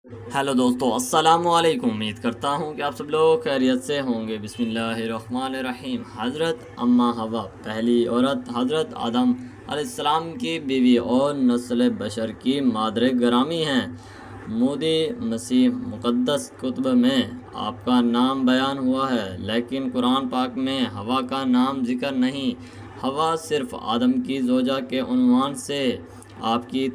Hello दोस्तों, अस्सलाम वालेकुम। उम्मीद करता हूँ कि आप सब लोग खैरियत से होंगे। बिस्मिल्लाहिर्रहमानिर्रहीम। हज़रत अम्मा हवा, पहली औरत हज़रत आदम अलैहिस्सलाम की बीवी और नस्ल बशर की मादर ग्रामी हैं। मोदी मसीह मुक़द्दस कुतुब में आपका नाम बयान हुआ है, लेकिन कुरान पाक में हवा का नाम जिक्र नहीं। हवा सिर्फ़ आदम की ज़ौजा के उन्वान से आपकी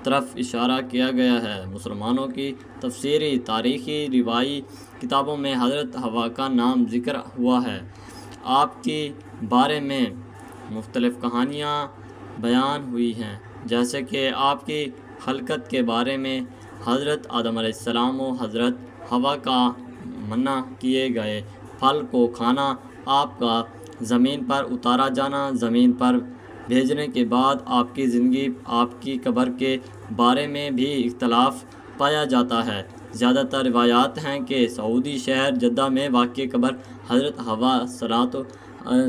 तरफ इशारा किया गया है। मुसलमानों की तफसीरी, तारीख़ी, रिवाई किताबों में हज़रत हवा का नाम ज़िक्र हुआ है। आपकी बारे में मुख्तलिफ़ कहानियाँ बयान हुई हैं, जैसे कि आपकी खलकत के बारे में हज़रत आदम अलैहिस्सलाम और हज़रत हवा का मना किए गए फल को खाना, आपका ज़मीन पर उतारा जाना, ज़मीन पर भेजने के बाद आपकी ज़िंदगी, आपकी कब्र के बारे में भी इख्तलाफ पाया जाता है। ज़्यादातर रिवायात हैं कि सऊदी शहर जद्दा में वाक़ कब्र हज़रत हवा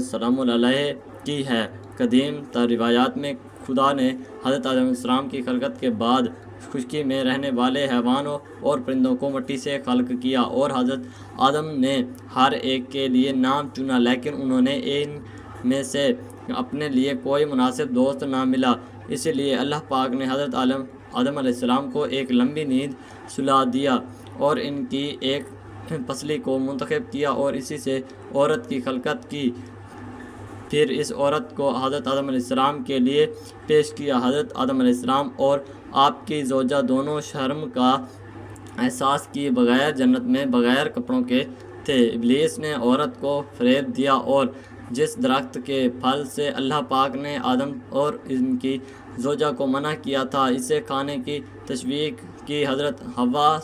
सलामुल अलैह की है। कदीम तर रिवायात में खुदा ने हज़रत आदम अलैहिस्सलाम की खलकत के बाद खुशकी में रहने वाले हैवानों और परिंदों को मिट्टी से खल्क किया और हज़रत आदम ने हर एक के लिए नाम चुना, लेकिन उन्होंने इन में से अपने लिए कोई मुनासिब दोस्त ना मिला। इसलिए अल्लाह पाक ने हज़रत आदम अलैहिस्सलाम को एक लंबी नींद सुला दिया और इनकी एक पसली को मुंतखब किया और इसी से औरत की खलकत की। फिर इस औरत को हज़रत आदम अलैहिस्सलाम के लिए पेश किया। हज़रत आदम अलैहिस्सलाम और आपकी ज़ौजा दोनों शर्म का एहसास किए बगैर जन्नत में बगैर कपड़ों के थे। इब्लीस ने औरत को फ़रेब दिया और जिस दरख्त के फल से अल्लाह पाक ने आदम और इनकी ज़ौजा को मना किया था, इसे खाने की तशवीक की। हज़रत हव्वा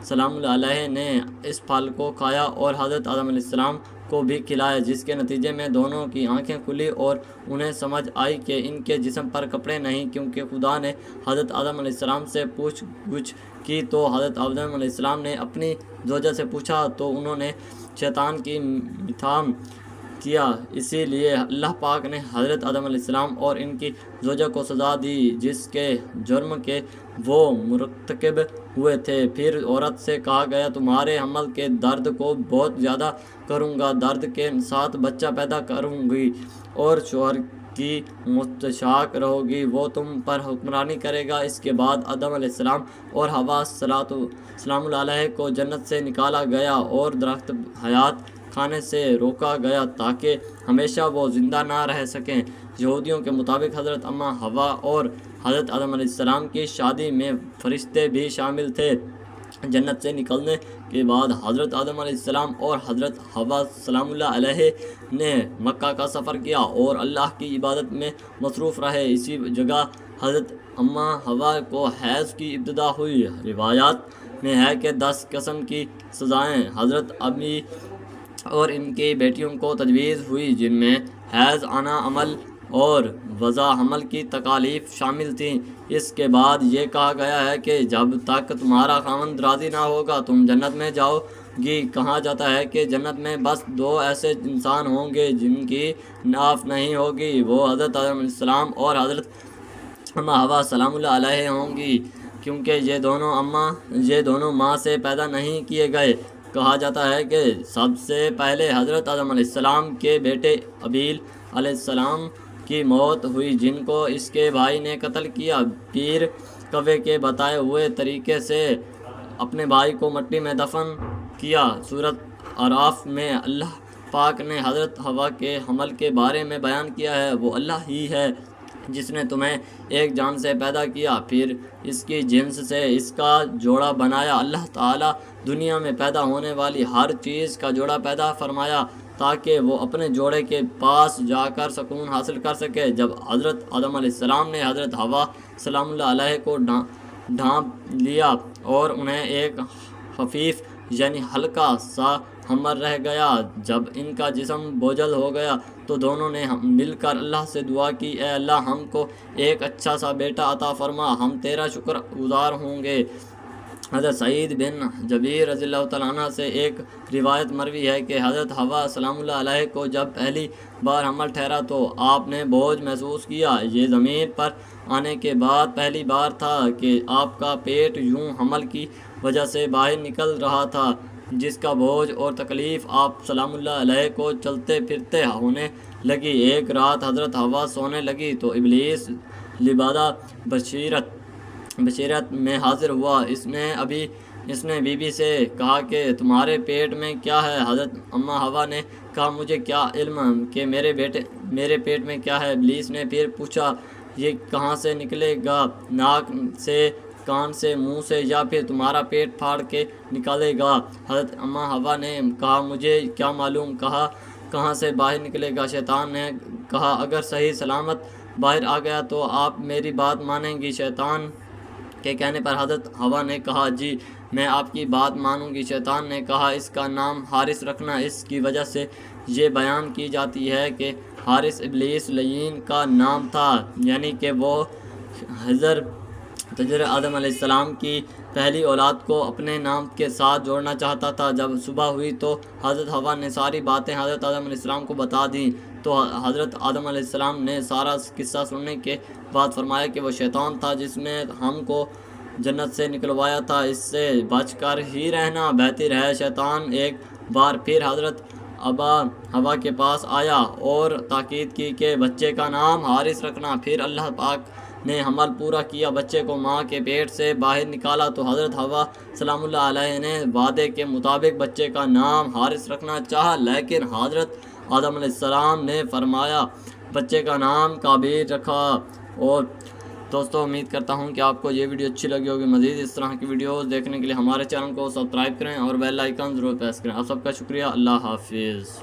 सलामुल अलैह ने इस फल को खाया और हज़रत आदम अलैहिस्सलाम को भी खिलाया, जिसके नतीजे में दोनों की आंखें खुली और उन्हें समझ आई कि इनके जिस्म पर कपड़े नहीं। क्योंकि खुदा ने हज़रत आदम अलैहिस्सलाम से पूछ-गुछ की तो हज़रत आदम अलैहिस्सलाम ने अपनी ज़ौजा से पूछा तो उन्होंने शैतान की मिथाम किया। इसीलिए अल्लाह पाक ने हज़रत आदम अलैहिस्सलाम और इनकी ज़ौजा को सज़ा दी जिसके जुर्म के वो मुरतकब हुए थे। फिर औरत से कहा गया, तुम्हारे हमल के दर्द को बहुत ज़्यादा करूँगा, दर्द के साथ बच्चा पैदा करूँगी और शौहर की मुस्तशाक रहोगी, वो तुम पर हुक्मरानी करेगा। इसके बाद आदम अलैहिस्सलाम और हव्वा सलामुल अलैह को जन्नत से निकाला गया और दरख्त हयात खाने से रोका गया ताकि हमेशा वो ज़िंदा ना रह सकें। यहूदियों के मुताबिक हज़रत अम्मा हवा और हज़रत आदम अलैहिस्सलाम की शादी में फ़रिश्ते भी शामिल थे। जन्नत से निकलने के बाद हज़रत आदम अलैहिस्सलाम और हज़रत हव्वा सलामुल्लाह अलैह ने मक्का का सफ़र किया और अल्लाह की इबादत में मसरूफ़ रहे। इसी जगह हज़रत अम्मा हवा को हैज़ की इब्तिदा हुई। रिवायात में है कि 10 किस्म की सज़ाएँ हज़रत अम्मी और इनकी बेटियों को तजवीज़ हुई, जिनमें हैज़ आना, अमल और वज़ा हमल की तकालीफ शामिल थीं। इसके बाद ये कहा गया है कि जब तक तुम्हारा खामंद राज़ी ना होगा तुम जन्नत में जाओगी। कहा जाता है कि जन्नत में बस 2 ऐसे इंसान होंगे जिनकी नाफ नहीं होगी, वो हज़रत आदम अलैहिस्सलाम और हज़रत अम्मा हवा सलामुल्लाह अलैह होंगी, क्योंकि ये दोनों माँ से पैदा नहीं किए गए। कहा जाता है कि सबसे पहले हज़रत आदम अलैहिस्सलाम के बेटे अबील अलैहिस्सलाम की मौत हुई, जिनको इसके भाई ने कत्ल किया। पीर कव्वे के बताए हुए तरीके से अपने भाई को मिट्टी में दफन किया। सूरत आराफ में अल्लाह पाक ने हज़रत हवा के हमल के बारे में बयान किया है, वो अल्लाह ही है जिसने तुम्हें एक जान से पैदा किया, फिर इसकी जिन्स से इसका जोड़ा बनाया। अल्लाह ताला दुनिया में पैदा होने वाली हर चीज़ का जोड़ा पैदा फरमाया ताकि वो अपने जोड़े के पास जाकर सुकून हासिल कर सके। जब हज़रत आदम अलैहिस्सलाम ने हज़रत हव्वा सलामुल्लाह अलैह को ढांप लिया और उन्हें एक खफीफ यानी हल्का सा हमर रह गया, जब इनका जिस्म बोझल हो गया तो दोनों ने मिलकर अल्लाह से दुआ की, ए अल्लाह हमको एक अच्छा सा बेटा अता फरमा, हम तेरा शुक्रगुज़ार होंगे। حضرت سعید بن جبیر رضی اللہ تعالیٰ عنہ سے ایک روایت مروی ہے کہ حضرت حوا سلام اللہ علیہ کو جب پہلی بار حمل ٹھہرا تو آپ نے بوجھ محسوس کیا۔ یہ زمین پر آنے کے بعد پہلی بار تھا کہ آپ کا پیٹ یوں حمل کی وجہ سے باہر نکل رہا تھا، جس کا بوجھ اور تکلیف آپ سلام اللہ علیہ کو چلتے پھرتے ہونے لگی۔ ایک رات حضرت حوا سونے لگی تو ابلیس لبادہ بشیرت میں حاضر ہوا۔ اس نے بی بی سے کہا کہ تمہارے پیٹ میں کیا ہے؟ حضرت اماں حوا نے کہا مجھے کیا علم کہ میرے پیٹ میں کیا ہے۔ ابلیس نے پھر پوچھا یہ کہاں سے نکلے گا؟ ناک سے، کان سے، منہ سے، یا پھر تمہارا پیٹ پھاڑ کے نکالے گا؟ حضرت اماں حوا نے کہا مجھے کیا معلوم کہاں سے باہر نکلے گا۔ شیطان نے کہا اگر صحیح سلامت باہر آ گیا تو آپ میری بات مانیں گی؟ شیطان کے کہنے پر حضرت حوا نے کہا جی میں آپ کی بات مانوں گی۔ شیطان نے کہا اس کا نام حارث رکھنا، اس کی وجہ سے یہ بیان کی جاتی ہے کہ حارث ابلیس لعین کا نام تھا، یعنی کہ وہ حضرت آدم علیہ السلام کی پہلی اولاد کو اپنے نام کے ساتھ جوڑنا چاہتا تھا۔ جب صبح ہوئی تو حضرت حوا نے ساری باتیں حضرت آدم علیہ السلام کو بتا دیں تو حضرت آدم علیہ السلام نے سارا قصہ سننے کے بعد فرمایا کہ وہ شیطان تھا جس نے ہم کو جنت سے نکلوایا تھا، اس سے بچ کر ہی رہنا بہتر ہے۔ شیطان ایک بار پھر حضرت حوا کے پاس آیا اور تاکید کی کہ بچے کا نام حارث رکھنا۔ پھر اللہ پاک نے حمل پورا کیا، بچے کو ماں کے پیٹ سے باہر نکالا تو حضرت حوا سلام اللہ علیہ نے وعدے کے مطابق بچے کا نام حارث رکھنا چاہا، لیکن حضرت آدم علیہ السلام نے فرمایا بچے کا نام کابیر رکھا۔ اور دوستوں امید کرتا ہوں کہ آپ کو یہ ویڈیو اچھی لگی ہوگی۔ مزید اس طرح کی ویڈیوز دیکھنے کے لیے ہمارے چینل کو سبسکرائب کریں اور بیل آئیکن ضرور پریس کریں۔ آپ سب کا شکریہ، اللہ حافظ۔